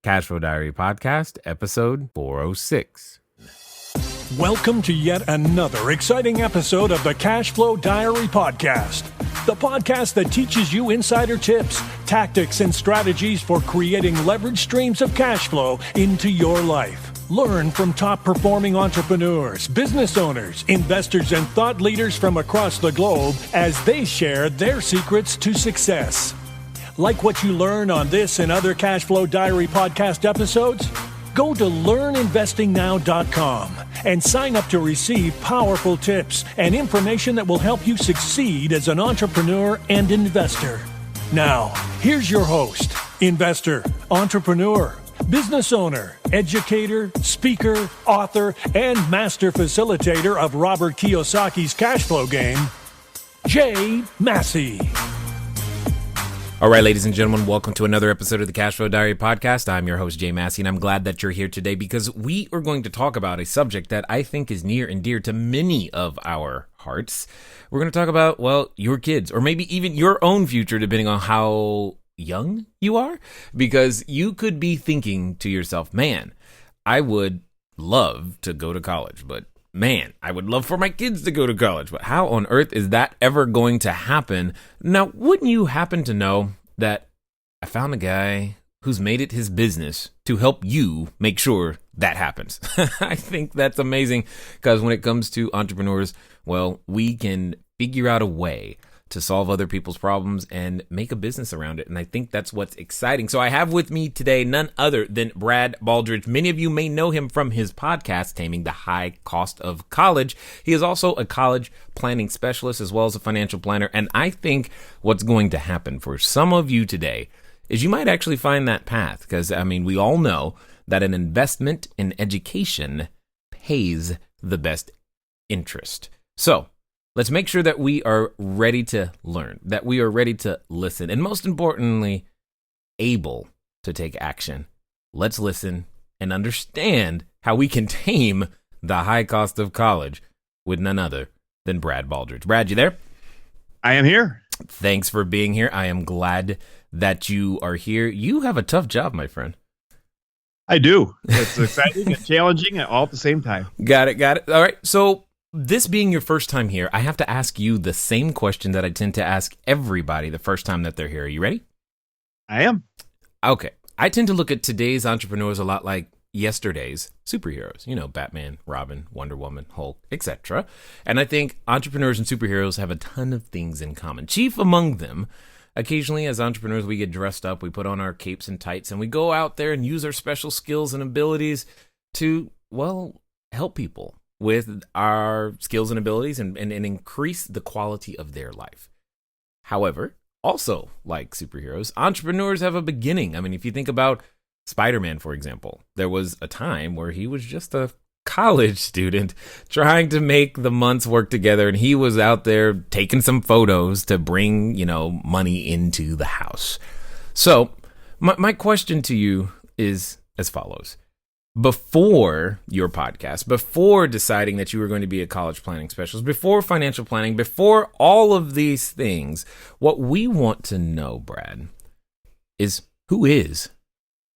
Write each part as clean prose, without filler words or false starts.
Cashflow Diary podcast, episode 406. Welcome to yet another exciting episode of the Cashflow Diary podcast, the podcast that teaches you insider tips, tactics, and strategies for creating leverage streams of cash flow into your life. Learn from top-performing entrepreneurs, business owners, investors, and thought leaders from across the globe as they share their secrets to success. Like what you learn on this and other Cashflow Diary podcast episodes? Go to learninvestingnow.com and sign up to receive powerful tips and information that will help you succeed as an entrepreneur and investor. Now, here's your host, investor, entrepreneur, business owner, educator, speaker, author, and master facilitator of Robert Kiyosaki's cash flow game, Jay Massey. All right, ladies and gentlemen, welcome to another episode of the Cashflow Diary podcast. I'm your host, Jay Massey, and I'm glad that you're here today because we are going to talk about a subject that I think is near and dear to many of our hearts. We're going to talk about, well, your kids, or maybe even your own future, depending on how young you are, because you could be thinking to yourself, man, I would love to go to college, but man, I would love for my kids to go to college, but how on earth is that ever going to happen? Now, wouldn't you happen to know that I found a guy who's made it his business to help you make sure that happens? I think that's amazing because when it comes to entrepreneurs, well, we can figure out a way to solve other people's problems and make a business around it. And I think that's what's exciting. So I have with me today none other than Brad Baldridge. Many of you may know him from his podcast, Taming the High Cost of College. He is also a college planning specialist as well as a financial planner. And I think what's going to happen for some of you today is you might actually find that path. Because, I mean, we all know that an investment in education pays the best interest. So let's make sure that we are ready to learn, that we are ready to listen, and most importantly, able to take action. Let's listen and understand how we can tame the high cost of college with none other than Brad Baldridge. Brad, you there? I am here. Thanks for being here. I am glad that you are here. You have a tough job, my friend. I do. It's exciting and challenging all at the same time. Got it. All right. So, this being your first time here, I have to ask you the same question that I tend to ask everybody the first time that they're here. Are you ready? I am. Okay. I tend to look at today's entrepreneurs a lot like yesterday's superheroes. You know, Batman, Robin, Wonder Woman, Hulk, etc. And I think entrepreneurs and superheroes have a ton of things in common. Chief among them, occasionally as entrepreneurs, we get dressed up, we put on our capes and tights, and we go out there and use our special skills and abilities to, well, help people with our skills and abilities and increase the quality of their life. However, also like superheroes, entrepreneurs have a beginning. I mean, if you think about Spider-Man, for example, there was a time where he was just a college student trying to make the months work together, and he was out there taking some photos to bring, money into the house. So my question to you is as follows. Before your podcast, before deciding that you were going to be a college planning specialist, before financial planning, before all of these things, what we want to know, Brad, is who is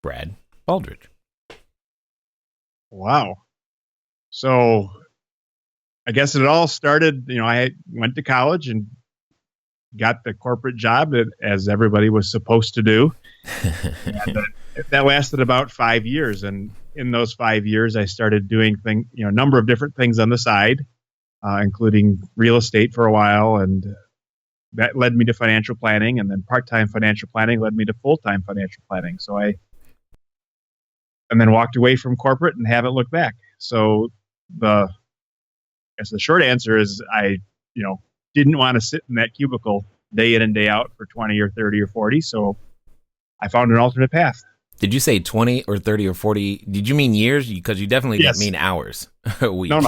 Brad Baldridge? Wow. So I guess it all started, I went to college and got the corporate job as everybody was supposed to do. And that lasted about 5 years. And in those 5 years, I started doing a number of different things on the side, including real estate for a while. And that led me to financial planning. And then part-time financial planning led me to full-time financial planning. And then walked away from corporate and haven't looked back. So the short answer is I, didn't want to sit in that cubicle day in and day out for 20 or 30 or 40. So I found an alternate path. Did you say 20 or 30 or 40? Did you mean years? Because you definitely didn't mean hours a week. No.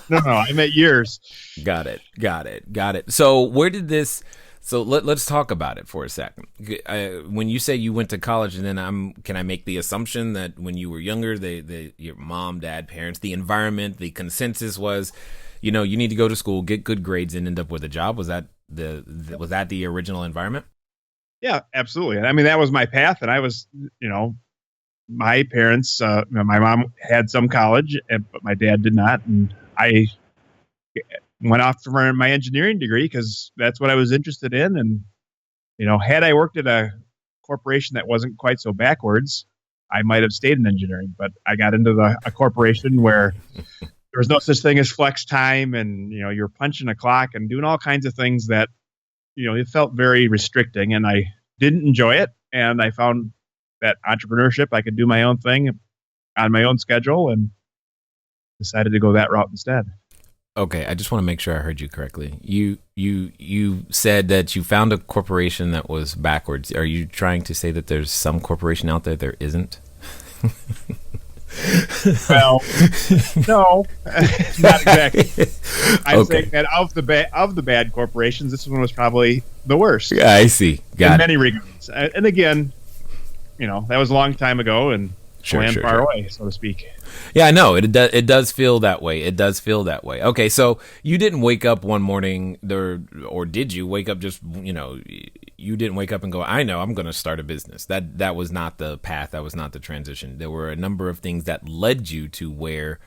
No, I meant years. Got it. So where did this... So let's talk about it for a second. When you say you went to college, and then can I make the assumption that when you were younger, your mom, dad, parents, the environment, the consensus was, you need to go to school, get good grades, and end up with a job? Was that the original environment? Yeah, absolutely. I mean, that was my path, and I was, my parents, my mom had some college, but my dad did not. And I went off for my engineering degree because that's what I was interested in. And, had I worked at a corporation that wasn't quite so backwards, I might have stayed in engineering. But I got into a corporation where there was no such thing as flex time, and you're punching a clock and doing all kinds of things that it felt very restricting, and I didn't enjoy it. And I found that entrepreneurship, I could do my own thing on my own schedule, and decided to go that route instead. Okay, I just want to make sure I heard you correctly. You said that you found a corporation that was backwards. Are you trying to say that there's some corporation out there isn't? Well, no, not exactly. I'm Okay. saying that of the bad corporations, this one was probably the worst Yeah, I see. in Got it. many regards. And again, that was a long time ago, and Sure, sure, far sure. away, so to speak. Yeah, I know. It does feel that way. It does feel that way. Okay, so you didn't wake up one morning there, or did you wake up just, you didn't wake up and go, I know I'm going to start a business. That was not the path. That was not the transition. There were a number of things that led you to where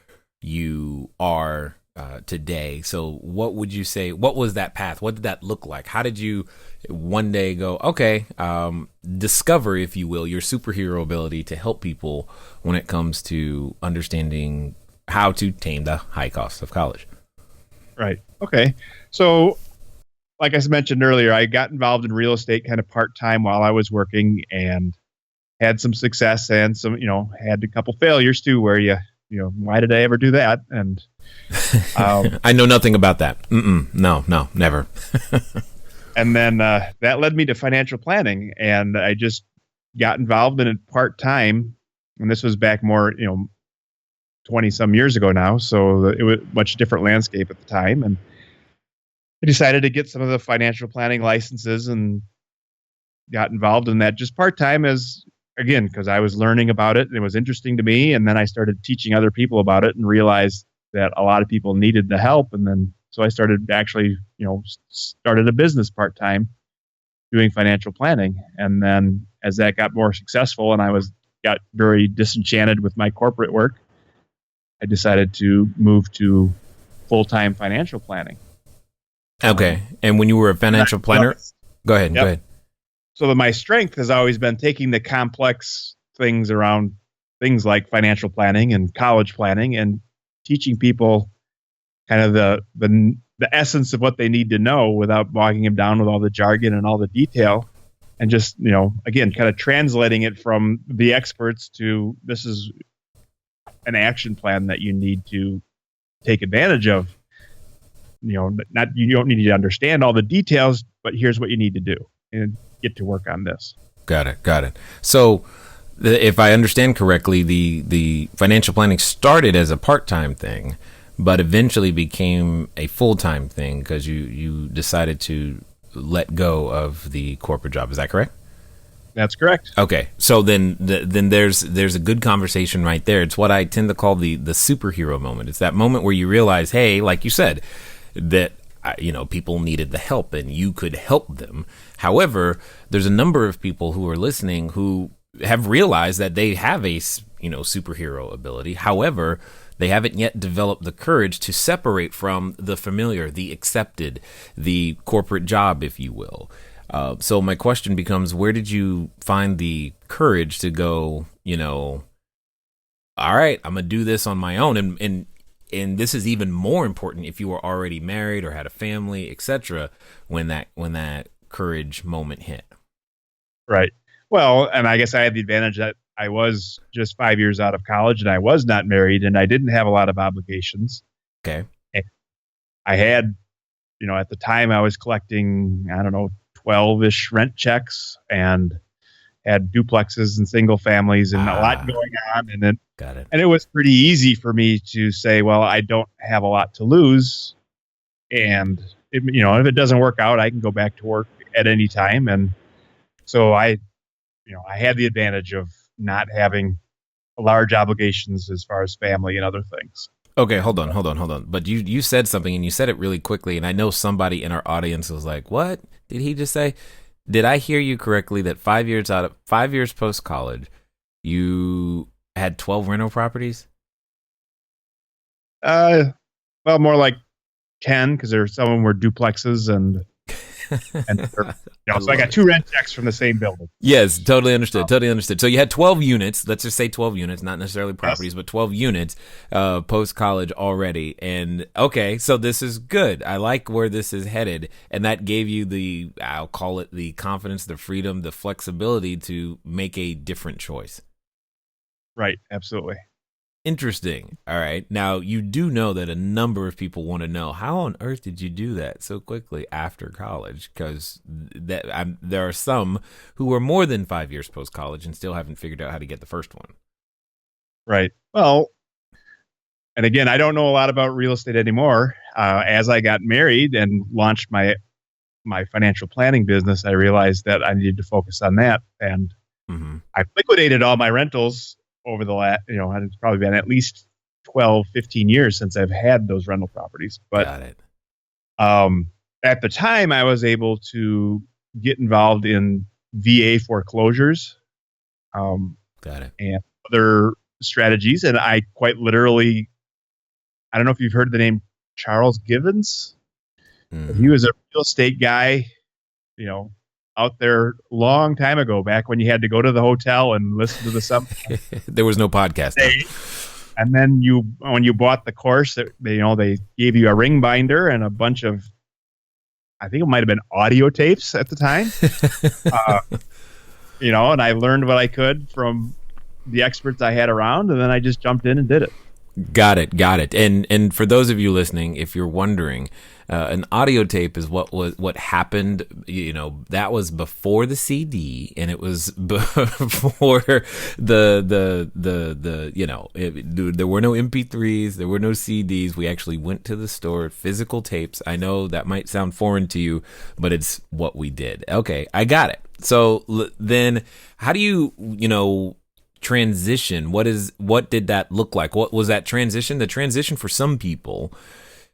you are today. So what would you say, what was that path? What did that look like? How did you one day go, okay, discover, if you will, your superhero ability to help people when it comes to understanding how to tame the high cost of college? Right. Okay. So, like I mentioned earlier, I got involved in real estate kind of part-time while I was working, and had some success and some, had a couple failures too, where why did I ever do that? And I know nothing about that. No, never. and then that led me to financial planning, and I just got involved in it part-time. And this was back more, 20 some years ago now. So it was a much different landscape at the time. And I decided to get some of the financial planning licenses and got involved in that just part-time, because I was learning about it and it was interesting to me. And then I started teaching other people about it and realized that a lot of people needed the help. And then, so I started actually, started a business part-time doing financial planning. And then as that got more successful and I got very disenchanted with my corporate work, I decided to move to full-time financial planning. Okay. And when you were a financial planner, go ahead. Yep. Go ahead. So my strength has always been taking the complex things around things like financial planning and college planning and teaching people kind of the essence of what they need to know without bogging them down with all the jargon and all the detail. And just, again, kind of translating it from the experts to, this is an action plan that you need to take advantage of. You don't need to understand all the details, but here's what you need to do and get to work on this. Got it. So if I understand correctly, the financial planning started as a part-time thing, but eventually became a full-time thing because you decided to let go of the corporate job. Is that correct? That's correct. Okay, so then there's a good conversation right there. It's what I tend to call the superhero moment. It's that moment where you realize, hey, like you said, that people needed the help and you could help them. However, there's a number of people who are listening who have realized that they have a superhero ability. However, they haven't yet developed the courage to separate from the familiar, the accepted, the corporate job, if you will. So my question becomes, where did you find the courage to go, all right, I'm going to do this on my own. And this is even more important if you were already married or had a family, etc., when that courage moment hit. Right. Well, and I guess I had the advantage that I was just 5 years out of college and I was not married and I didn't have a lot of obligations. Okay. I had, at the time I was collecting, 12-ish rent checks and had duplexes and single families and a lot going on. And then, got it. And it was pretty easy for me to say, well, I don't have a lot to lose. And, if it doesn't work out, I can go back to work at any time. And so I had the advantage of not having large obligations as far as family and other things. Okay, hold on. But you said something and you said it really quickly. And I know somebody in our audience was like, what did he just say? Did I hear you correctly that 5 years post college, you had 12 rental properties? Well, more like 10, because there some of them were duplexes and so I got 2 rent checks from the same building. Yes, totally understood. Totally understood. So you had 12 units. Let's just say 12 units, not necessarily properties, but 12 units post college already. And okay, so this is good. I like where this is headed, and that gave you I'll call it the confidence, the freedom, the flexibility to make a different choice. Right. Absolutely. Interesting. All right. Now, you do know that a number of people want to know, how on earth did you do that so quickly after college? Because there are some who are more than 5 years post-college and still haven't figured out how to get the first one. Right. Well, and again, I don't know a lot about real estate anymore. As I got married and launched my financial planning business, I realized that I needed to focus on that. And I've liquidated all my rentals over the last, it's probably been at least 12, 15 years since I've had those rental properties. But Got it. At the time, I was able to get involved in VA foreclosures. Got it. And other strategies. And I quite literally, I don't know if you've heard the name Charles Givens. He was a real estate guy, out there long time ago, back when you had to go to the hotel and listen to the sub. There was no podcast. And then when you bought the course, they gave you a ring binder and a bunch of, I think it might have been audio tapes at the time. And I learned what I could from the experts I had around, and then I just jumped in and did it. Got it. And for those of you listening, if you're wondering, an audio tape is what happened. That was before the CD, and it was before there were no MP3s, there were no CDs. We actually went to the store, physical tapes. I know that might sound foreign to you, but it's what we did. Okay, I got it. So then, how do you transition? What did that look like? What was that transition? The transition for some people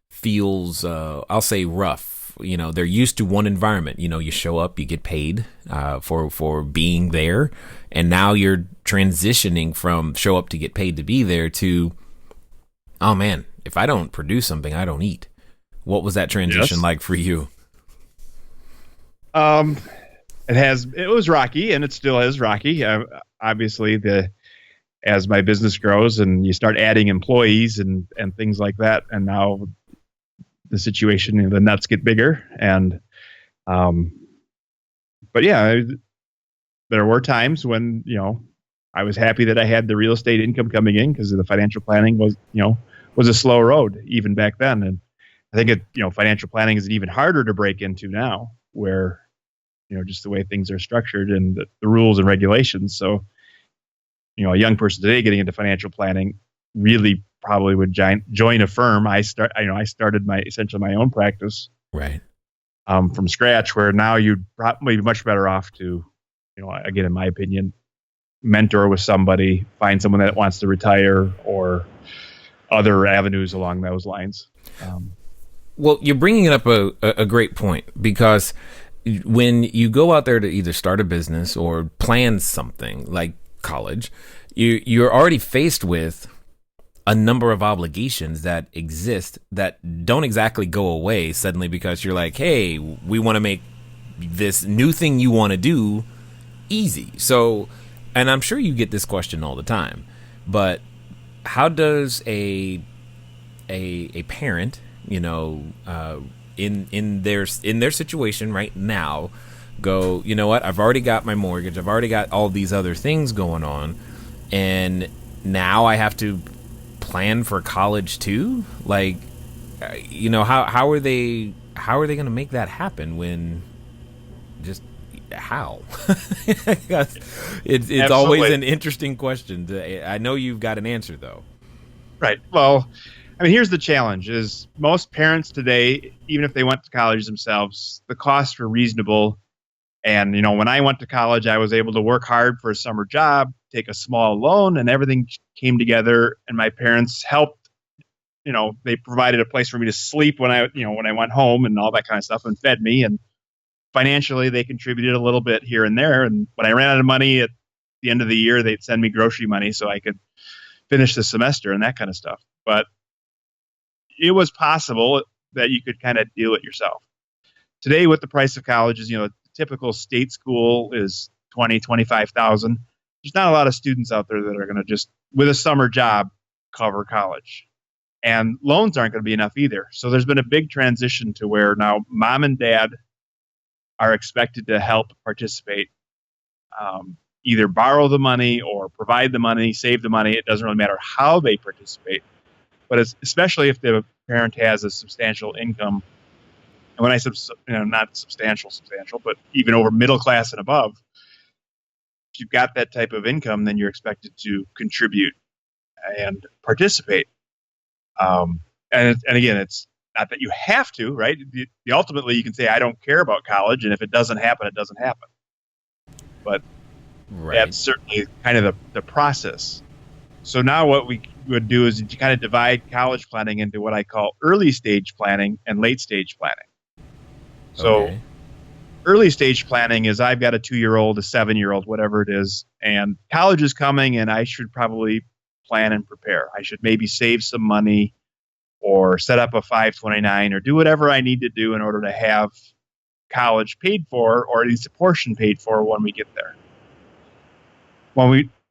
feels I'll say rough. They're used to one environment. You show up, you get paid for being there, and now you're transitioning from show up to get paid to be there to, oh man, if I don't produce something, I don't eat. What was that transition like for you? It was rocky, and it still is rocky. Obviously, as my business grows and you start adding employees and things like that, and now the situation, the nuts get bigger. And, but yeah, there were times when, I was happy that I had the real estate income coming in, because the financial planning was a slow road even back then. And I think financial planning is even harder to break into now, where, just the way things are structured and the rules and regulations. So, a young person today getting into financial planning really probably would join a firm. I started essentially my own practice, right, from scratch, where now you'd probably be much better off to, again, in my opinion, mentor with somebody, find someone that wants to retire, or other avenues along those lines. Well, you're bringing up a great point, because when you go out there to either start a business or plan something like college, you're already faced with a number of obligations that exist that don't exactly go away suddenly, because you're like, hey, we want to make this new thing you want to do easy. So, and I'm sure you get this question all the time, but how does a parent, in their situation right now, go, you know what, I've already got my mortgage, I've already got all these other things going on, and now I have to plan for college too? Like, how are they going to make that happen when just how? It's always an interesting question. I know you've got an answer though. Right. Well, I mean, here's the challenge: is most parents today, even if they went to college themselves, the costs were reasonable. And, when I went to college, I was able to work hard for a summer job, take a small loan, and everything came together. And my parents helped, they provided a place for me to sleep when I went home and all that kind of stuff, and fed me. And financially, they contributed a little bit here and there. And when I ran out of money at the end of the year, they'd send me grocery money so I could finish the semester and that kind of stuff. But it was possible that you could kind of deal it yourself. Today, with the price of colleges, the typical state school is 25,000. There's not a lot of students out there that are going to just, with a summer job, cover college. And loans aren't going to be enough either. So there's been a big transition to where now mom and dad are expected to help participate, either borrow the money or provide the money, save the money. It doesn't really matter how they participate. But especially if the parent has a substantial income. And when I say, not substantial, but even over middle class and above, if you've got that type of income, then you're expected to contribute and participate. And again, it's not that you have to, right? Ultimately, you can say, I don't care about college, and if it doesn't happen, it doesn't happen. But that's certainly kind of the process. So now what we would do is you kind of divide college planning into what I call early stage planning and late stage planning. So early stage planning is I've got a 2-year-old, a 7-year-old, whatever it is, and college is coming, and I should probably plan and prepare. I should maybe save some money or set up a 529 or do whatever I need to do in order to have college paid for, or at least a portion paid for when we get there.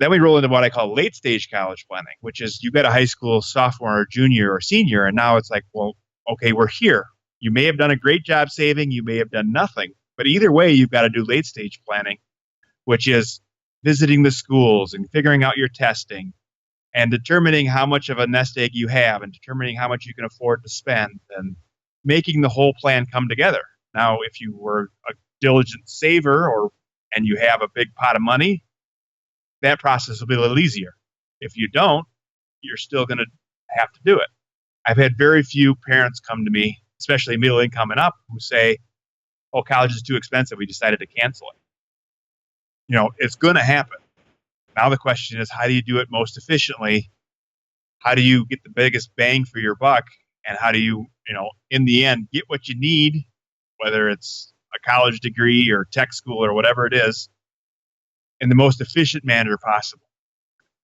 Then we roll into what I call late stage college planning, which is you've got a high school sophomore or junior or senior, and now it's like, well, okay, we're here. You may have done a great job saving, you may have done nothing, but either way, you've got to do late stage planning, which is visiting the schools and figuring out your testing and determining how much of a nest egg you have and determining how much you can afford to spend and making the whole plan come together. Now, if you were a diligent saver and you have a big pot of money, that process will be a little easier. If you don't, you're still going to have to do it. I've had very few parents come to me, especially middle income and up, who say, oh, college is too expensive, we decided to cancel it. It's going to happen. Now the question is, how do you do it most efficiently? How do you get the biggest bang for your buck? And how do you, in the end, get what you need, whether it's a college degree or tech school or whatever it is, in the most efficient manner possible?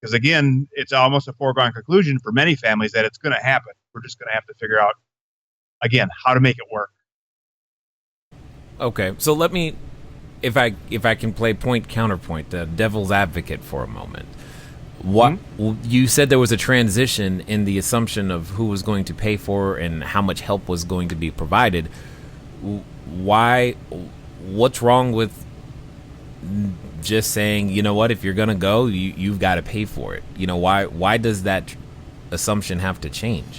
Because again, it's almost a foregone conclusion for many families that it's going to happen. We're just going to have to figure out, again, how to make it work. Okay, so let me, if I can play counterpoint, devil's advocate for a moment. What you said there was a transition in the assumption of who was going to pay for and how much help was going to be provided. Why? What's wrong with just saying, you know what, if you're gonna go, you've got to pay for it? Why does that assumption have to change?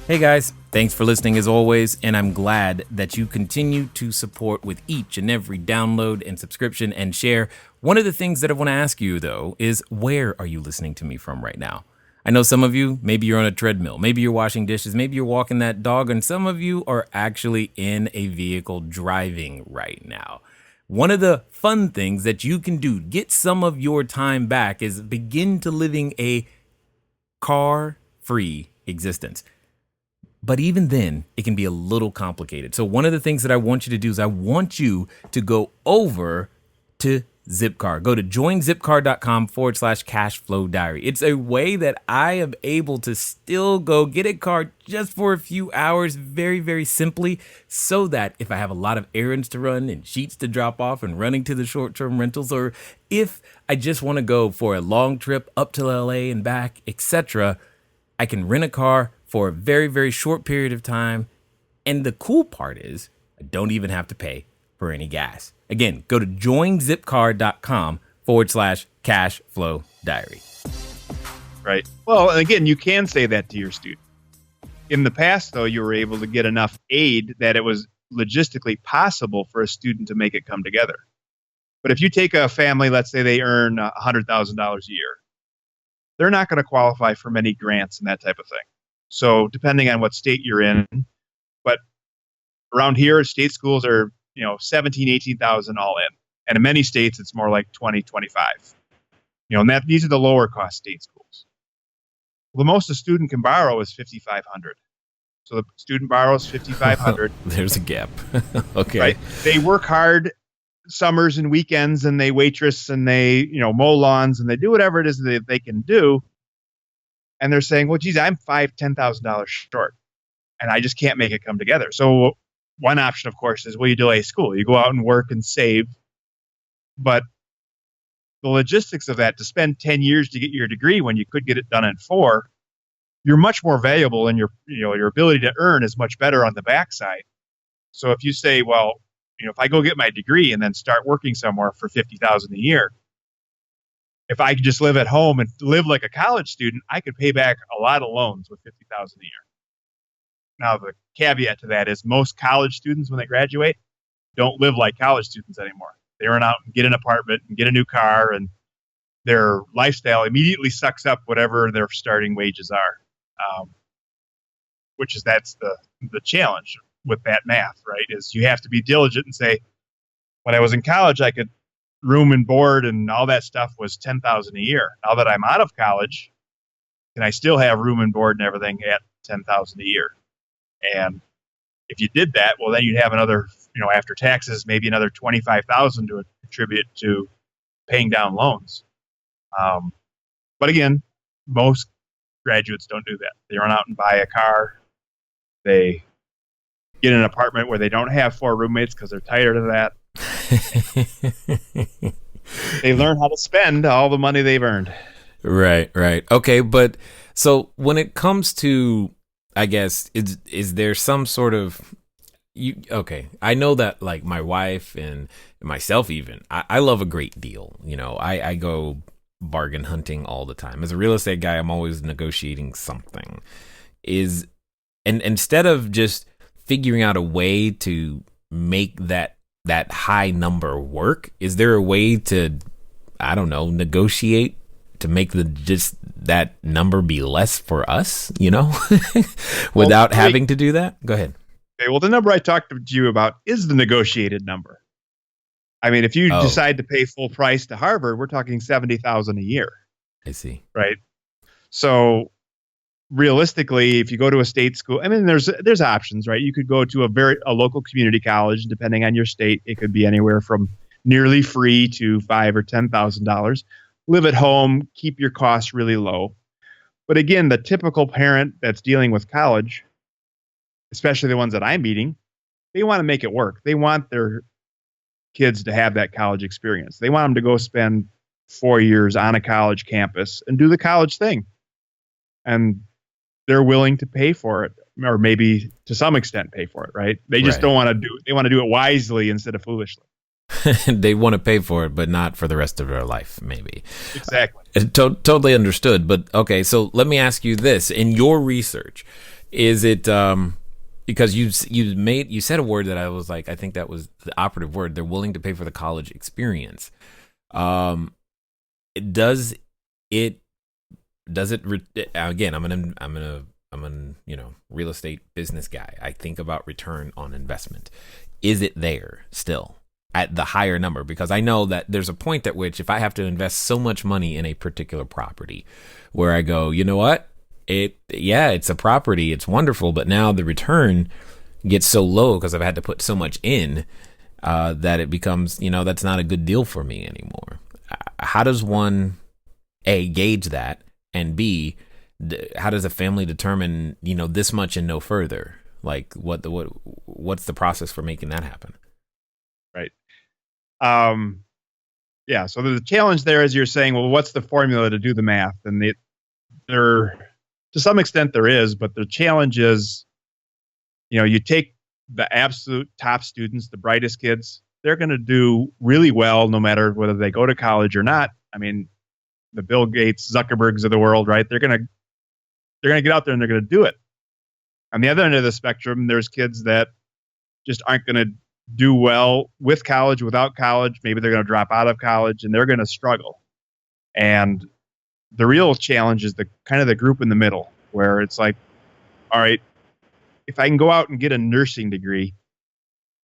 Hey guys, thanks for listening as always, and I'm glad that you continue to support with each and every download and subscription and share. One of the things that I want to ask you though is, where are you listening to me from right now? I know some of you, maybe you're on a treadmill, maybe you're washing dishes, maybe you're walking that dog, and some of you are actually in a vehicle driving right now. One of the fun things that you can do, get some of your time back, is begin to living a car-free existence. But even then, it can be a little complicated. So one of the things that I want you to do is I want you to go over to Zipcar. Go to joinzipcar.com/cashflow diary. It's a way that I am able to still go get a car just for a few hours, very, very simply, so that if I have a lot of errands to run and sheets to drop off and running to the short-term rentals, or if I just want to go for a long trip up to LA and back, etc., I can rent a car for a very, very short period of time. And the cool part is I don't even have to pay for any gas. Again, go to joinzipcar.com/cashflow diary. Right. Well, and again, you can say that to your student. In the past, though, you were able to get enough aid that it was logistically possible for a student to make it come together. But if you take a family, let's say they earn $100,000 a year, they're not going to qualify for many grants and that type of thing. So depending on what state you're in, but around here, state schools are, 17, 18,000 all in. And in many states, it's more like 20, 25. And these are the lower cost state schools. Well, the most a student can borrow is $5,500. So the student borrows $5,500. There's a gap. Okay. Right? They work hard summers and weekends, and they waitress and they, mow lawns and they do whatever it is that they can do. And they're saying, well, geez, I'm $10,000 short and I just can't make it come together. So one option, of course, is, well, you delay school. You go out and work and save. But the logistics of that, to spend 10 years to get your degree when you could get it done in 4, you're much more valuable, and your ability to earn is much better on the backside. So if you say, well, if I go get my degree and then start working somewhere for $50,000 a year, if I could just live at home and live like a college student, I could pay back a lot of loans with $50,000 a year. Now, the caveat to that is most college students, when they graduate, don't live like college students anymore. They run out and get an apartment and get a new car, and their lifestyle immediately sucks up whatever their starting wages are, that's the challenge with that math, right? Is you have to be diligent and say, when I was in college, I could room and board and all that stuff was $10,000 a year. Now that I'm out of college, can I still have room and board and everything at $10,000 a year? And if you did that, well, then you'd have another, after taxes, maybe another $25,000 to contribute to paying down loans. But again, most graduates don't do that. They run out and buy a car. They get an apartment where they don't have 4 roommates because they're tired of that. They learn how to spend all the money they've earned. Right. Okay, but so when it comes to, I guess, is there some sort of, I know that, like, my wife and myself even, I love a great deal. I go bargain hunting all the time. As a real estate guy, I'm always negotiating something. And instead of just figuring out a way to make that high number work, is there a way to, I don't know, negotiate to make that number be less for us, without having to do that? Go ahead. Okay, well, the number I talked to you about is the negotiated number. I mean, if you decide to pay full price to Harvard, we're talking $70,000 a year. I see. Right. So realistically, if you go to a state school, I mean, there's options, right? You could go to a local community college. Depending on your state, it could be anywhere from nearly free to $5,000 or $10,000. Live at home, keep your costs really low. But again, the typical parent that's dealing with college, especially the ones that I'm meeting, they want to make it work. They want their kids to have that college experience. They want them to go spend 4 years on a college campus and do the college thing. And they're willing to pay for it, or maybe to some extent pay for it, right? They just don't want to do it. They want to do it wisely instead of foolishly. They want to pay for it, but not for the rest of their life, maybe. Exactly. Totally understood. But okay, so let me ask you this. In your research, is it because you said a word that I was like, I think that was the operative word. They're willing to pay for the college experience. Does it again, I'm an real estate business guy. I think about return on investment. Is it there still at the higher number? Because I know that there's a point at which if I have to invest so much money in a particular property where I go, you know what? It's a property. It's wonderful. But now the return gets so low because I've had to put so much in that it becomes, that's not a good deal for me anymore. How does one, A, gauge that? And B, how does a family determine, this much and no further? Like what's the process for making that happen? Right. So the challenge there is you're saying, well, what's the formula to do the math? And to some extent there is, but the challenge is, you take the absolute top students, the brightest kids, they're going to do really well no matter whether they go to college or not. I mean, the Bill Gates, Zuckerbergs of the world, right? They're going to get out there and they're going to do it. On the other end of the spectrum, there's kids that just aren't going to do well with college, without college. Maybe they're going to drop out of college and they're going to struggle. And the real challenge is the kind of the group in the middle where it's like, all right, if I can go out and get a nursing degree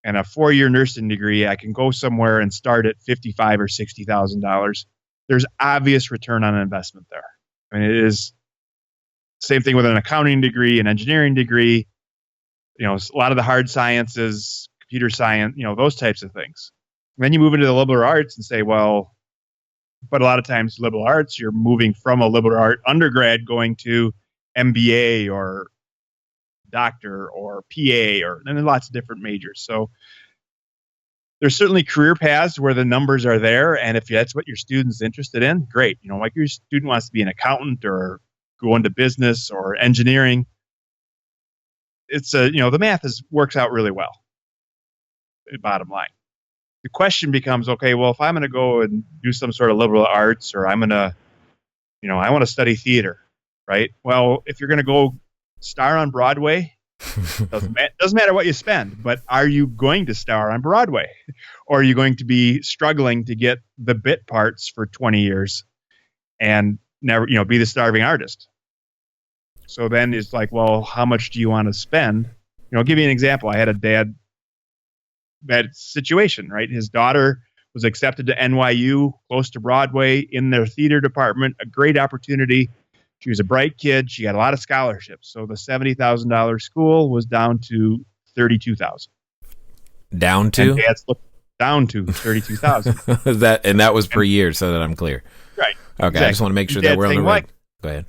and a 4-year nursing degree, I can go somewhere and start at $55,000 or $60,000. There's obvious return on investment there. I mean, it is same thing with an accounting degree, an engineering degree, a lot of the hard sciences, computer science, those types of things. Then you move into the liberal arts and say, well, but a lot of times liberal arts, you're moving from a liberal art undergrad going to MBA or doctor or PA, and then lots of different majors. So there's certainly career paths where the numbers are there. And if that's what your student's interested in, great. Like your student wants to be an accountant or go into business or engineering. It's the math works out really well. Bottom line. The question becomes, okay, well, if I'm going to go and do some sort of liberal arts, or I'm going to, I want to study theater, right? Well, if you're going to go star on Broadway, doesn't matter what you spend, but are you going to star on Broadway? Or are you going to be struggling to get the bit parts for 20 years and never, be the starving artist? So then it's like, well, how much do you want to spend? I'll give you an example. I had a dad, that situation, right? His daughter was accepted to NYU, close to Broadway, in their theater department, a great opportunity. She was a bright kid. She got a lot of scholarships. So the $70,000 school was down to $32,000. Down to? And Dad's looked down to $32,000. that was per year, so that I'm clear. Right. Okay, exactly. I just want to make sure that we're on the right. Go ahead.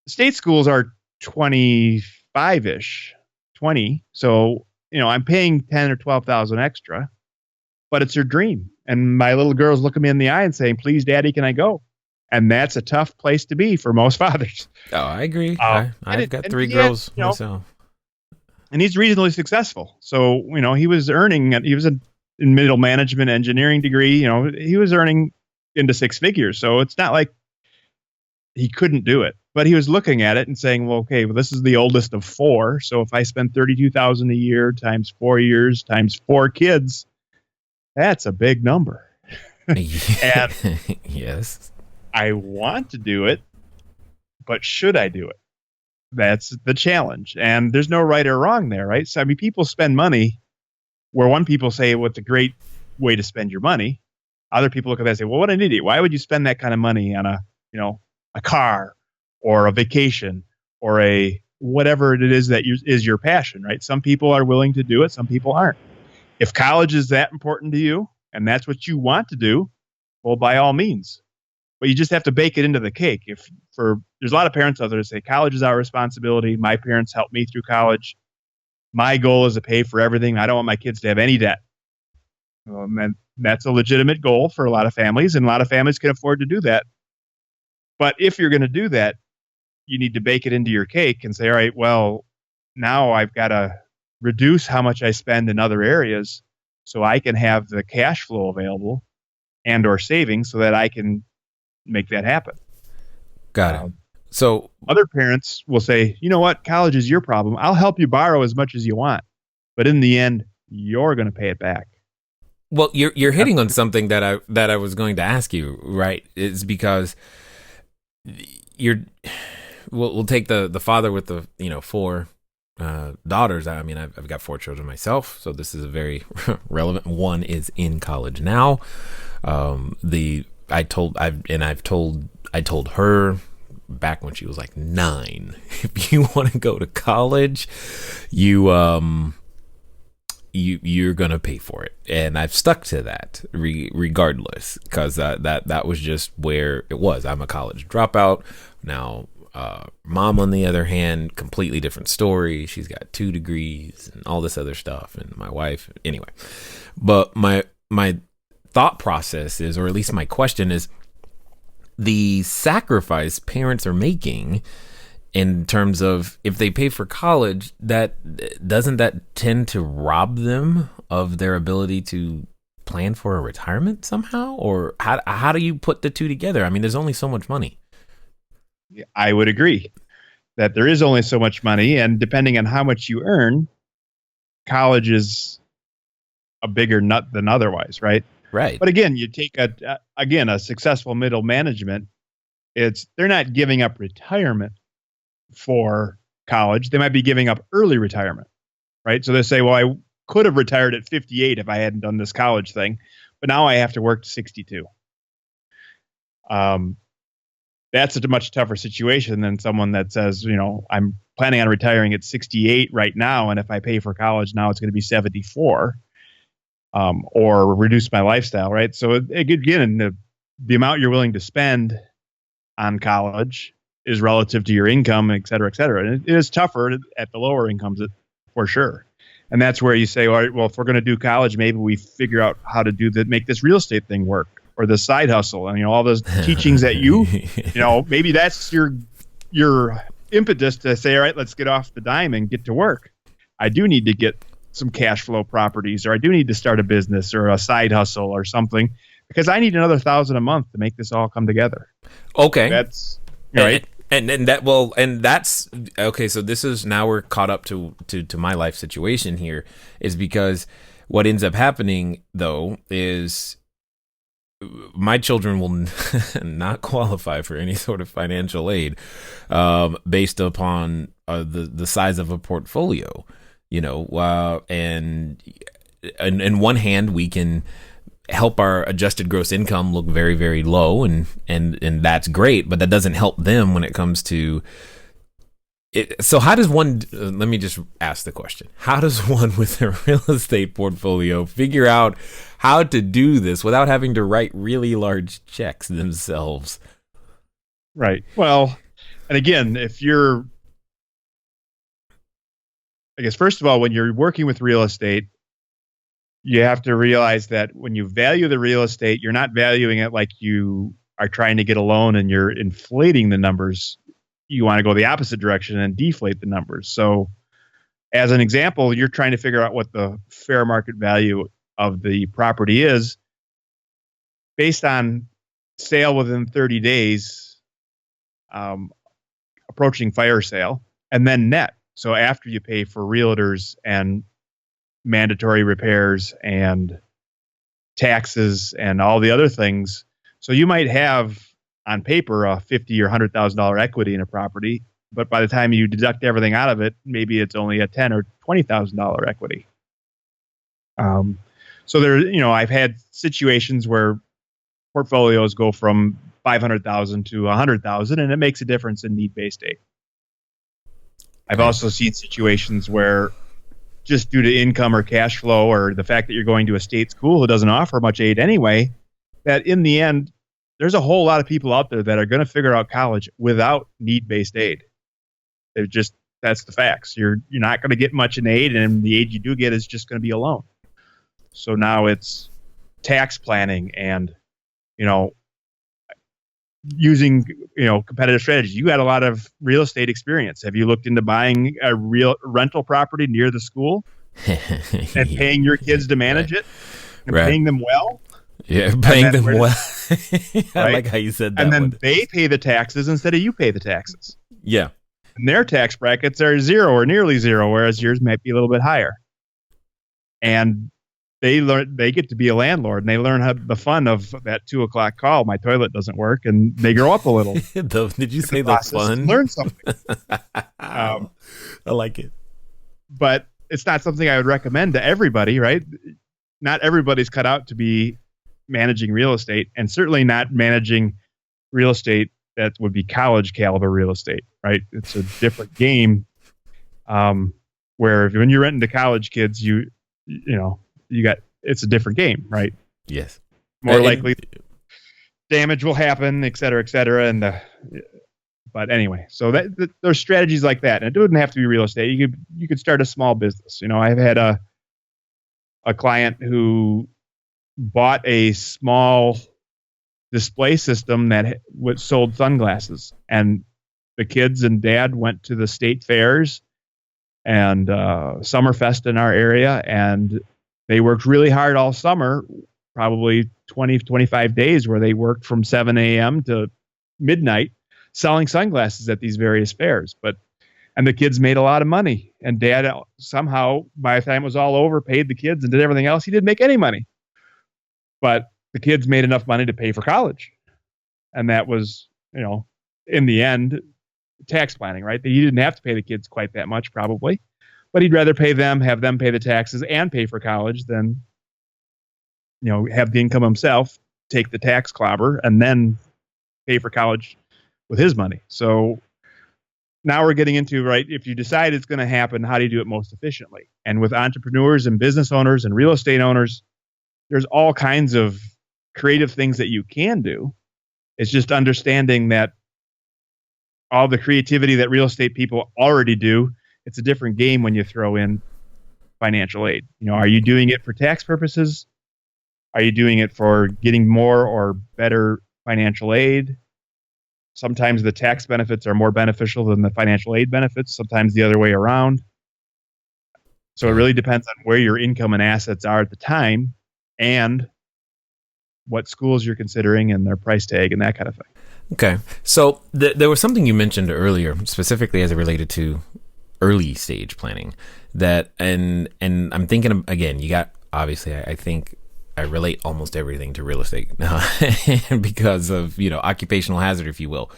State schools are 25-ish, 20. So, I'm paying 10 or 12,000 extra, but it's her dream. And my little girl's looking me in the eye and saying, please, Daddy, can I go? And that's a tough place to be for most fathers. Oh, I agree. I've got three girls myself. And he's reasonably successful. So, he was in middle management engineering degree. He was earning into six figures. So it's not like he couldn't do it. But he was looking at it and saying, well, okay, this is the oldest of four. So if I spend $32,000 a year times 4 years times 4 kids, that's a big number. And yes, I want to do it, but should I do it? That's the challenge. And there's no right or wrong there, right? So, people spend money where one people say, well, it's a great way to spend your money. Other people look at that and say, well, what an idiot. Why would you spend that kind of money on a car or a vacation or a whatever it is that is your passion, right? Some people are willing to do it. Some people aren't. If college is that important to you and that's what you want to do, well, by all means. But you just have to bake it into the cake. There's a lot of parents out there that say college is our responsibility. My parents helped me through college. My goal is to pay for everything. I don't want my kids to have any debt. And that's a legitimate goal for a lot of families, and a lot of families can afford to do that. But if you're going to do that, you need to bake it into your cake and say, all right, well, now I've got to reduce how much I spend in other areas so I can have the cash flow available and or savings so that I can make that happen. Got it. So other parents will say, you know what, college is your problem. I'll help you borrow as much as you want, but in the end, you're going to pay it back. Well, you're hitting on something that I was going to ask you, right? It's because we'll take the father with the 4 daughters. I mean, I've got 4 children myself, so this is a very relevant. One is in college now. I told her back when she was like 9, if you want to go to college, you're gonna pay for it, and I've stuck to that regardless, because that was just where it was. I'm a college dropout now. Mom, on the other hand, completely different story. She's got 2 degrees and all this other stuff, and my wife, anyway. But my thought process is, or at least my question is, the sacrifice parents are making in terms of if they pay for college, doesn't that tend to rob them of their ability to plan for a retirement somehow? Or how do you put the two together? I mean, there's only so much money. I would agree that there is only so much money, and depending on how much you earn, college is a bigger nut than otherwise, right? Right. But again, you take a successful middle management, they're not giving up retirement for college. They might be giving up early retirement, right? So they say, well, I could have retired at 58 if I hadn't done this college thing, but now I have to work to 62. That's a much tougher situation than someone that says, I'm planning on retiring at 68 right now, and if I pay for college now, it's going to be 74. or reduce my lifestyle, right? So again, the amount you're willing to spend on college is relative to your income, et cetera, et cetera. And it is tougher at the lower incomes for sure. And that's where you say, all right, well, if we're going to do college, maybe we figure out how to make this real estate thing work, or the side hustle. And, all those teachings that maybe that's your impetus to say, all right, let's get off the dime and get to work. I do need to get some cash flow properties, or I do need to start a business or a side hustle or something, because I need another $1,000 a month to make this all come together. Okay. That's right. And that's okay. So this is, now we're caught up to my life situation here, is because what ends up happening though is my children will not qualify for any sort of financial aid, based upon the size of a portfolio, and in one hand we can help our adjusted gross income look very, very low, and that's great, but that doesn't help them when it comes to it. So how does one, let me just ask the question, how does one with a real estate portfolio figure out how to do this without having to write really large checks themselves? Right. Well, and again, I guess, first of all, when you're working with real estate, you have to realize that when you value the real estate, you're not valuing it like you are trying to get a loan and you're inflating the numbers. You want to go the opposite direction and deflate the numbers. So as an example, you're trying to figure out what the fair market value of the property is based on sale within 30 days, approaching fire sale, and then net. So after you pay for realtors and mandatory repairs and taxes and all the other things. So you might have on paper a $50,000 or $100,000 equity in a property, but by the time you deduct everything out of it, maybe it's only a $10,000 or $20,000 equity. So there, I've had situations where portfolios go from $500,000 to $100,000, and it makes a difference in need-based aid. I've also seen situations where, just due to income or cash flow, or the fact that you're going to a state school that doesn't offer much aid anyway, that in the end, there's a whole lot of people out there that are going to figure out college without need-based aid. That's the facts. You're not going to get much in aid, and the aid you do get is just going to be a loan. So now it's tax planning and, using, competitive strategies. You had a lot of real estate experience. Have you looked into buying a real rental property near the school and paying your kids to manage it and paying them well? Yeah, paying them well. I like how you said that. And then they pay the taxes instead of you pay the taxes. Yeah. And their tax brackets are zero or nearly zero, whereas yours might be a little bit higher. And they get to be a landlord, and they learn the fun of that 2:00 call. My toilet doesn't work, and they grow up a little. Did you say the fun? Learn something. I like it. But it's not something I would recommend to everybody, right? Not everybody's cut out to be managing real estate, and certainly not managing real estate that would be college caliber real estate, right? It's a different game. Where when you're renting to college kids, it's a different game, right? Yes. More likely damage will happen, et cetera, et cetera. But anyway, so there's strategies like that. And it doesn't have to be real estate. You could start a small business. I've had a client who bought a small display system that sold sunglasses, and the kids and dad went to the state fairs and Summerfest in our area, and they worked really hard all summer, probably 20, 25 days, where they worked from 7 a.m. to midnight selling sunglasses at these various fairs. And the kids made a lot of money, and dad somehow, by the time it was all over, paid the kids and did everything else. He didn't make any money, but the kids made enough money to pay for college. And that was, in the end, tax planning, right? He didn't have to pay the kids quite that much, probably, but he'd rather have them pay the taxes and pay for college than, have the income himself, take the tax clobber, and then pay for college with his money. So now we're getting into, right, if you decide it's going to happen, how do you do it most efficiently? And with entrepreneurs and business owners and real estate owners, there's all kinds of creative things that you can do. It's just understanding that all the creativity that real estate people already do, it's a different game when you throw in financial aid. Are you doing it for tax purposes? Are you doing it for getting more or better financial aid? Sometimes the tax benefits are more beneficial than the financial aid benefits, sometimes the other way around. So it really depends on where your income and assets are at the time and what schools you're considering and their price tag and that kind of thing. Okay. So there was something you mentioned earlier, specifically as it related to early stage planning, that and I'm thinking of, again, you got, obviously, I think I relate almost everything to real estate because of, occupational hazard, if you will.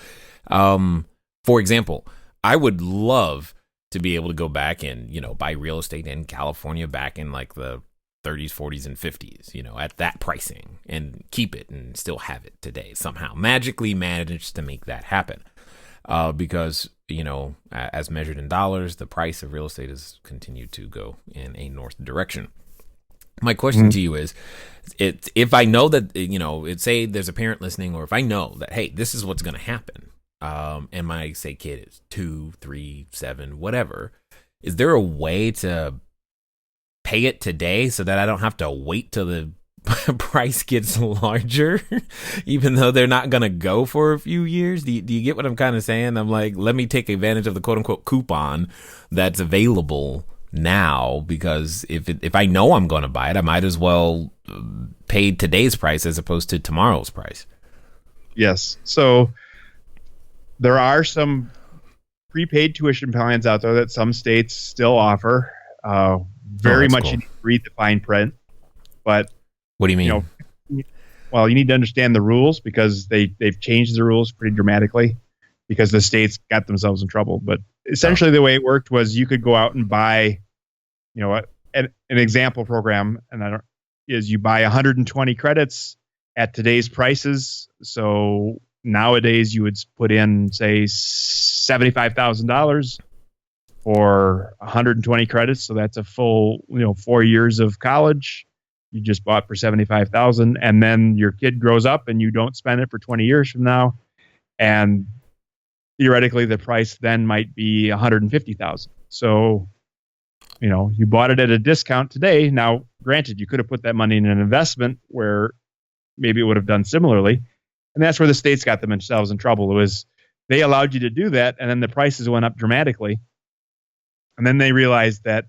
For example, I would love to be able to go back and, buy real estate in California back in like the 30s, 40s, and 50s, at that pricing and keep it and still have it today somehow. Magically managed to make that happen because, as measured in dollars, the price of real estate has continued to go in a north direction. My question to you is, if I know that, say there's a parent listening, or if I know that, hey, this is what's going to happen, and my, say, kid is 2, 3, 7, whatever, is there a way to pay it today so that I don't have to wait till the price gets larger, even though they're not going to go for a few years? Do you get what I'm kind of saying? I'm like, let me take advantage of the quote unquote coupon that's available now, because if I know I'm going to buy it, I might as well pay today's price as opposed to tomorrow's price. Yes. So there are some prepaid tuition plans out there that some states still offer. Very much cool. You need to read the fine print, but what do you mean? Well, you need to understand the rules, because they've changed the rules pretty dramatically because the states got themselves in trouble. But essentially, the way it worked was you could go out and buy, an example program, and is you buy 120 credits at today's prices. So nowadays, you would put in, say, $75,000 for 120 credits. So that's a full, 4 years of college. You just bought for $75,000, and then your kid grows up and you don't spend it for 20 years from now. And theoretically, the price then might be $150,000. So, you bought it at a discount today. Now, granted, you could have put that money in an investment where maybe it would have done similarly. And that's where the states got themselves in trouble. It was, they allowed you to do that, and then the prices went up dramatically. And then they realized that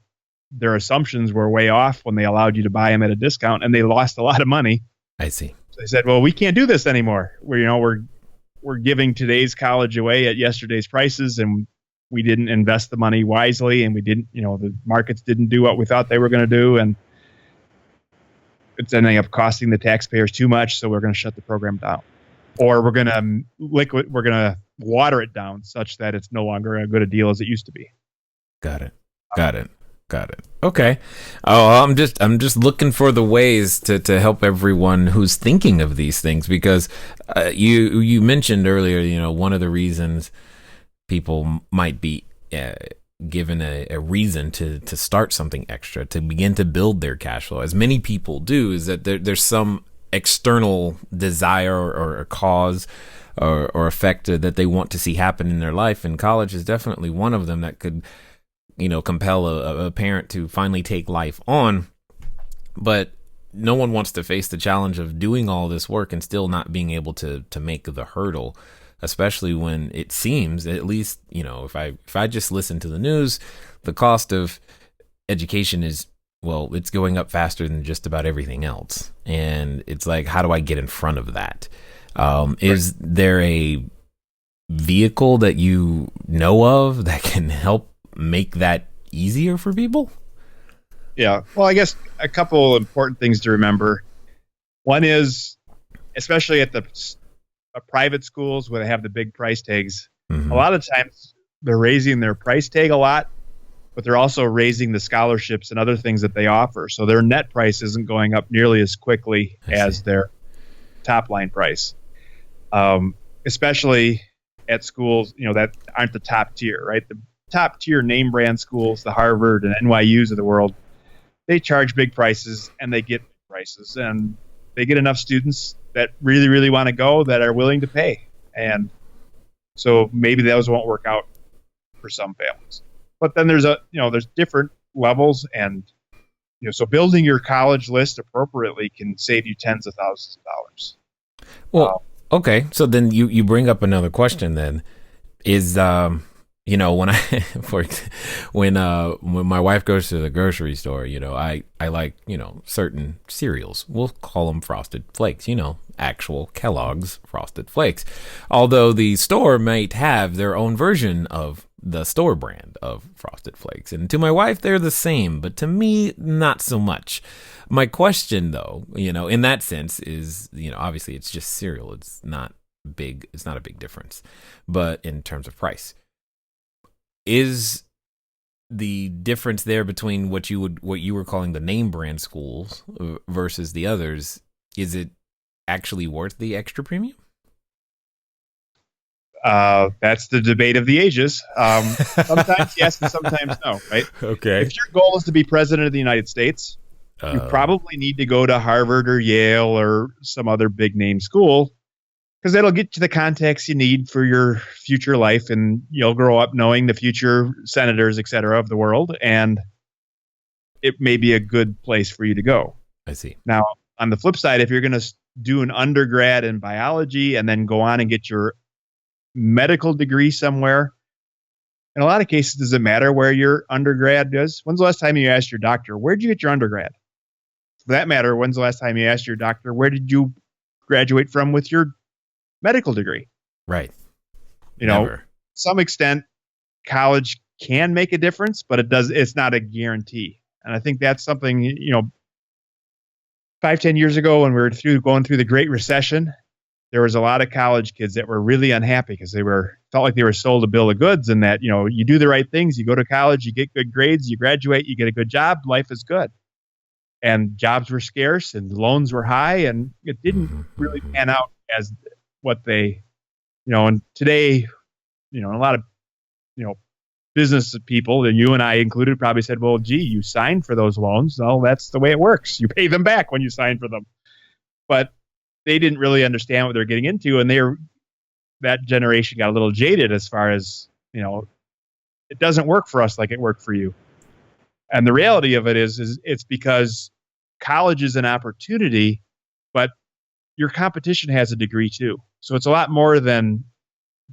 their assumptions were way off when they allowed you to buy them at a discount, and they lost a lot of money. I see. So they said, well, we can't do this anymore. We're giving today's college away at yesterday's prices, and we didn't invest the money wisely, and we didn't, the markets didn't do what we thought they were going to do, and it's ending up costing the taxpayers too much. So we're going to shut the program down, or we're going to water it down such that it's no longer as good a deal as it used to be. Got it. Okay. Oh, I'm just looking for the ways to help everyone who's thinking of these things, because you mentioned earlier, one of the reasons people might be given a reason to start something extra, to begin to build their cash flow, as many people do, is that there's some external desire or a cause or effect that they want to see happen in their life. And college is definitely one of them that could compel a parent to finally take life on. But no one wants to face the challenge of doing all this work and still not being able to make the hurdle, especially when it seems, at least, if I just listen to the news, the cost of education is, well, it's going up faster than just about everything else. And it's like, how do I get in front of that? Is there a vehicle that you know of that can help make that easier for people? Yeah. Well, I guess a couple important things to remember. One is, especially at the private schools where they have the big price tags, a lot of times they're raising their price tag a lot, but they're also raising the scholarships and other things that they offer. So their net price isn't going up nearly as quickly as their top line price. Especially at schools, that aren't the top tier, right? The top tier name brand schools, the Harvard and NYUs of the world, they charge big prices and they get prices, and they get enough students that really, really want to go that are willing to pay. And so maybe those won't work out for some families. But then there's different levels, and so building your college list appropriately can save you tens of thousands of dollars. Well, okay. So then you bring up another question then is, when my wife goes to the grocery store, I like, certain cereals. We'll call them Frosted Flakes, actual Kellogg's Frosted Flakes. Although the store might have their own version of the store brand of Frosted Flakes. And to my wife, they're the same, but to me, not so much. My question though, in that sense is, obviously it's just cereal. It's not big. It's not a big difference, but in terms of price, is the difference there between what you were calling the name brand schools versus the others, is it actually worth the extra premium? That's the debate of the ages. Sometimes yes and sometimes no, right? Okay. If your goal is to be president of the United States, you probably need to go to Harvard or Yale or some other big name school, because that'll get you the context you need for your future life, and you'll grow up knowing the future senators, et cetera, of the world, and it may be a good place for you to go. I see. Now, on the flip side, if you're going to do an undergrad in biology and then go on and get your medical degree somewhere, in a lot of cases, does it matter where your undergrad is? When's the last time you asked your doctor, where'd you get your undergrad? For that matter, when's the last time you asked your doctor, where did you graduate from with your medical degree? Right. To some extent, college can make a difference, but it's not a guarantee. And I think that's something, 5-10 years ago when we were going through the Great Recession, there was a lot of college kids that were really unhappy because felt like they were sold a bill of goods, and that, you do the right things, you go to college, you get good grades, you graduate, you get a good job, life is good. And jobs were scarce and loans were high, and it didn't really pan out as what they, and today, a lot of, business people, and you and I included, probably said, well, gee, you signed for those loans. Well, that's the way it works. You pay them back when you sign for them. But they didn't really understand what they're getting into, and that generation got a little jaded as far as, it doesn't work for us like it worked for you. And the reality of it is it's because college is an opportunity, but your competition has a degree too. So it's a lot more than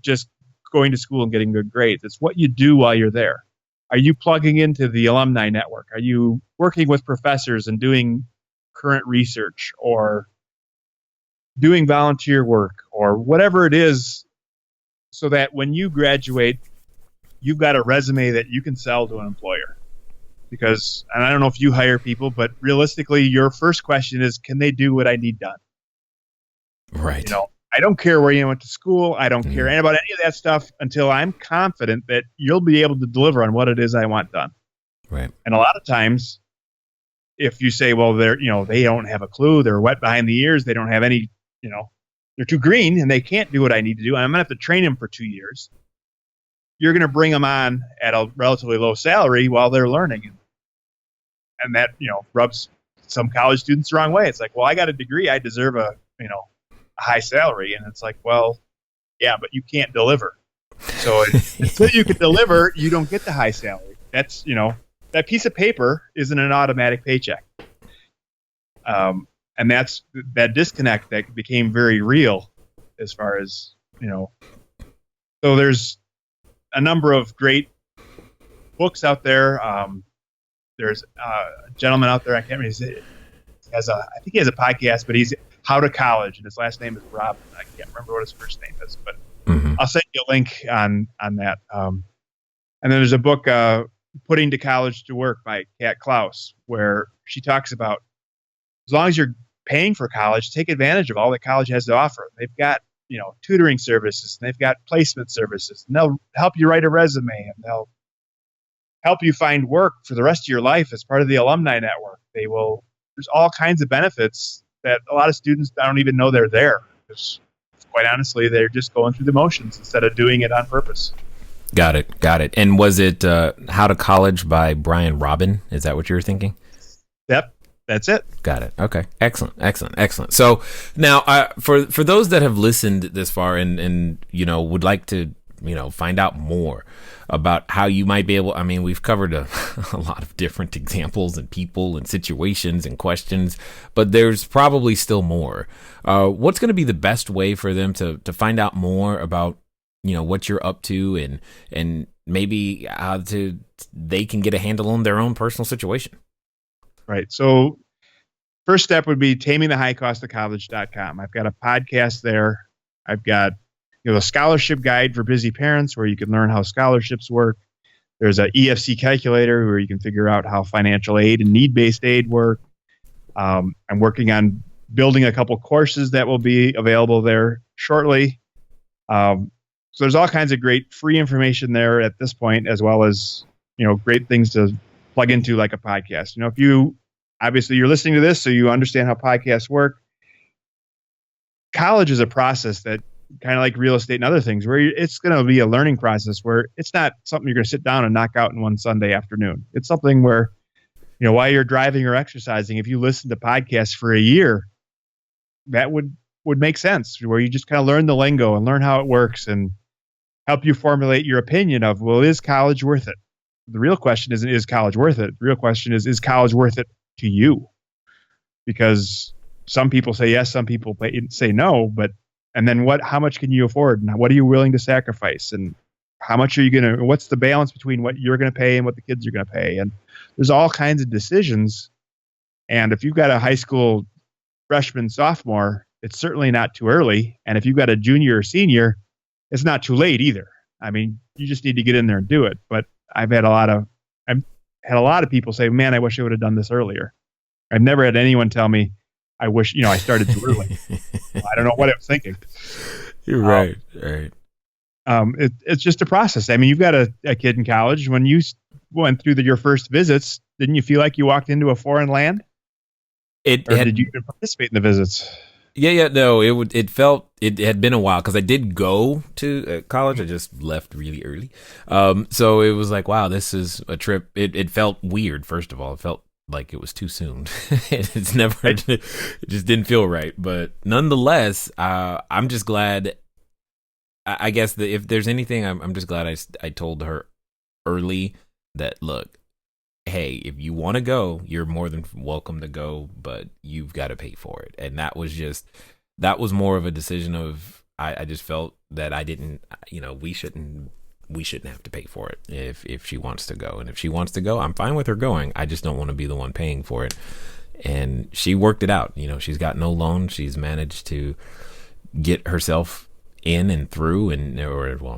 just going to school and getting good grades. It's what you do while you're there. Are you plugging into the alumni network? Are you working with professors and doing current research, or doing volunteer work, or whatever it is, so that when you graduate, you've got a resume that you can sell to an employer? Because, and I don't know if you hire people, but realistically, your first question is, can they do what I need done? Right. I don't care where you went to school. I don't care about any of that stuff until I'm confident that you'll be able to deliver on what it is I want done. Right. And a lot of times, if you say, well, they don't have a clue, they're wet behind the ears, they don't have any, they're too green and they can't do what I need to do, and I'm going to have to train them for 2 years, you're going to bring them on at a relatively low salary while they're learning. And that, rubs some college students the wrong way. It's like, well, I got a degree, I deserve a high salary. And it's like, well, yeah, but you can't deliver. So until you can deliver, you don't get the high salary. That's, that piece of paper isn't an automatic paycheck. And that's that disconnect that became very real as far as, so there's a number of great books out there. There's a gentleman out there, I can't remember, I think he has a podcast, but he's How to College, and his last name is Rob. I can't remember what his first name is, but I'll send you a link on that. And then there's a book, Putting to College to Work by Kat Klaus, where she talks about, as long as you're paying for college, take advantage of all that college has to offer. They've got, tutoring services, and they've got placement services, and they'll help you write a resume, and they'll help you find work for the rest of your life as part of the alumni network. There's all kinds of benefits that a lot of students don't even know they're there, because quite honestly, they're just going through the motions instead of doing it on purpose. Got it. And was it How to College by Brian Robin? Is that what you were thinking? Yep. that's it. Got it. Okay. Excellent. So now, for those that have listened this far and would like to find out more about how you might be able. I mean, we've covered a lot of different examples and people and situations and questions, but there's probably still more. What's going to be the best way for them to find out more about what you're up to and maybe how they can get a handle on their own personal situation? Right. So first step would be tamingthehighcostofcollege.com. I've got a podcast there. I've got a scholarship guide for busy parents where you can learn how scholarships work. There's a EFC calculator where you can figure out how financial aid and need-based aid work. I'm working on building a couple courses that will be available there shortly. So there's all kinds of great free information there at this point, as well as great things to plug into like a podcast. If you obviously you're listening to this, so you understand how podcasts work. College is a process that kind of like real estate and other things, where it's going to be a learning process where it's not something you're going to sit down and knock out in one Sunday afternoon. It's something where, while you're driving or exercising, if you listen to podcasts for a year, that would make sense, where you just kind of learn the lingo and learn how it works and help you formulate your opinion of, well, is college worth it? The real question isn't, is college worth it? The real question is college worth it to you? Because some people say yes, some people say no, and then how much can you afford? And what are you willing to sacrifice? And how much are you going to, what's the balance between what you're going to pay and what the kids are going to pay? And there's all kinds of decisions. And if you've got a high school freshman, sophomore, it's certainly not too early. And if you've got a junior or senior, it's not too late either. I mean, you just need to get in there and do it. But I've had a lot of people say, man, I wish I would have done this earlier. I've never had anyone tell me, I wish, I started too early. I don't know what I was thinking. You're right. It's just a process. I mean, you've got a kid in college. When you went through your first visits, didn't you feel like you walked into a foreign land? Did you even participate in the visits? Yeah. No, it had been a while because I did go to college. I just left really early. So it was like, wow, this is a trip. It felt weird. First of all, it felt like it was too soon. It just didn't feel right. But nonetheless, I'm just glad. I guess that if there's anything, I'm just glad I told her early that, look, hey, if you want to go, you're more than welcome to go, but you've got to pay for it. And that was more of a decision of, I just felt that I didn't, we shouldn't have to pay for it if she wants to go. And if she wants to go, I'm fine with her going. I just don't want to be the one paying for it. And she worked it out. She's got no loan. She's managed to get herself in and through,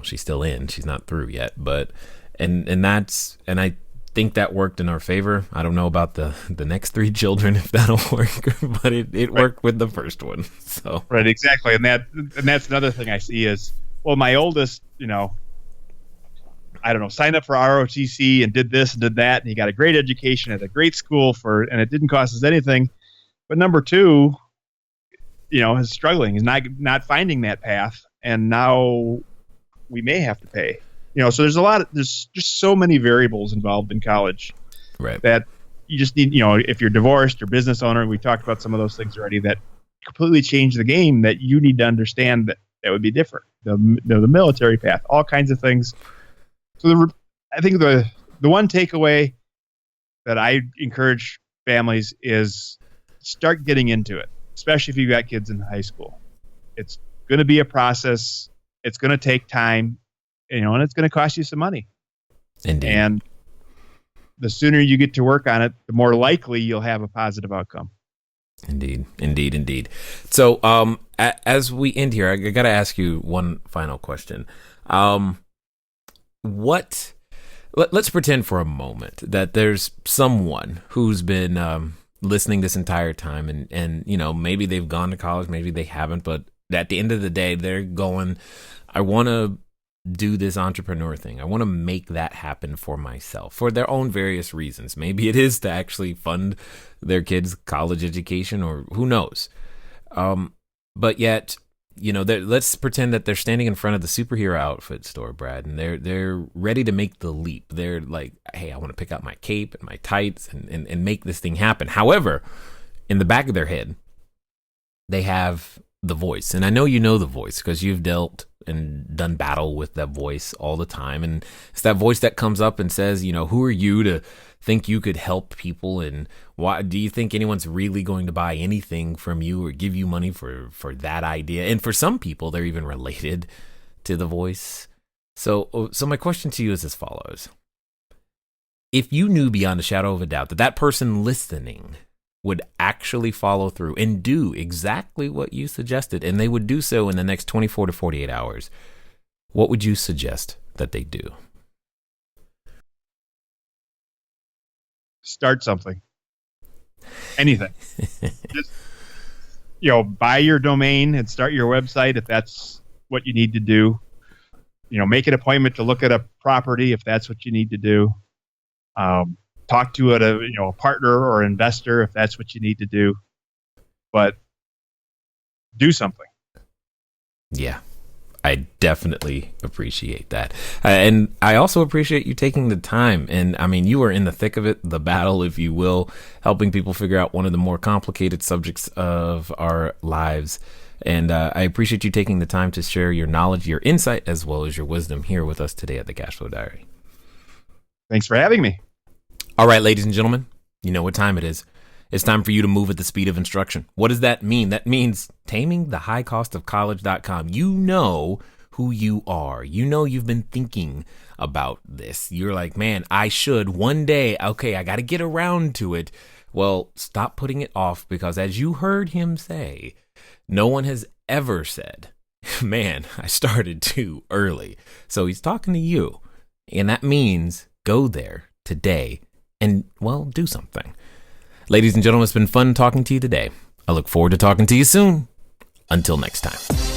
she's still in. She's not through yet, but and I think that worked in our favor. I don't know about the next 3 children, if that'll work, but it worked with the first one. So right, exactly. And that's another thing I see is, well, my oldest, I don't know, signed up for ROTC and did this and did that, and he got a great education at a great school and it didn't cost us anything. But number 2, is struggling, is not finding that path, and now we may have to pay. So there's just so many variables involved in college, right? That you just need, if you're divorced or business owner, we talked about some of those things already that completely change the game, that you need to understand that would be different. The military path, all kinds of things. So I think the one takeaway that I encourage families is start getting into it, especially if you've got kids in high school. It's going to be a process. It's going to take time. And it's going to cost you some money. Indeed. And the sooner you get to work on it, the more likely you'll have a positive outcome. Indeed. So, as we end here, I got to ask you one final question. Let's pretend for a moment that there's someone who's been listening this entire time and maybe they've gone to college, maybe they haven't, but at the end of the day, they're going, I want to do this entrepreneur thing. I want to make that happen for myself for their own various reasons. Maybe it is to actually fund their kids' college education, or who knows. But yet let's pretend that they're standing in front of the superhero outfit store, Brad, and they're ready to make the leap. They're like, hey, I want to pick out my cape and my tights and make this thing happen. However, in the back of their head, they have the voice. And I know you know the voice because you've dealt and done battle with that voice all the time. And it's that voice that comes up and says, who are you to think you could help people? And why do you think anyone's really going to buy anything from you or give you money for that idea? And for some people, they're even related to the voice. So my question to you is as follows. If you knew beyond a shadow of a doubt that person listening would actually follow through and do exactly what you suggested, and they would do so in the next 24 to 48 hours, what would you suggest that they do? Start something. Anything. Just, buy your domain and start your website if that's what you need to do. Make an appointment to look at a property if that's what you need to do. Talk to a partner or investor if that's what you need to do, but do something. Yeah, I definitely appreciate that. And I also appreciate you taking the time. And I mean, you are in the thick of it, the battle, if you will, helping people figure out one of the more complicated subjects of our lives. And I appreciate you taking the time to share your knowledge, your insight, as well as your wisdom here with us today at the Cashflow Diary. Thanks for having me. All right, ladies and gentlemen, you know what time it is. It's time for you to move at the speed of instruction. What does that mean? That means taming the highcostofcollege.com. You know who you are. You've been thinking about this. You're like, man, I should one day. Okay, I got to get around to it. Well, stop putting it off because as you heard him say, no one has ever said, man, I started too early. So he's talking to you. And that means go there today and, well, do something. Ladies and gentlemen, it's been fun talking to you today. I look forward to talking to you soon. Until next time.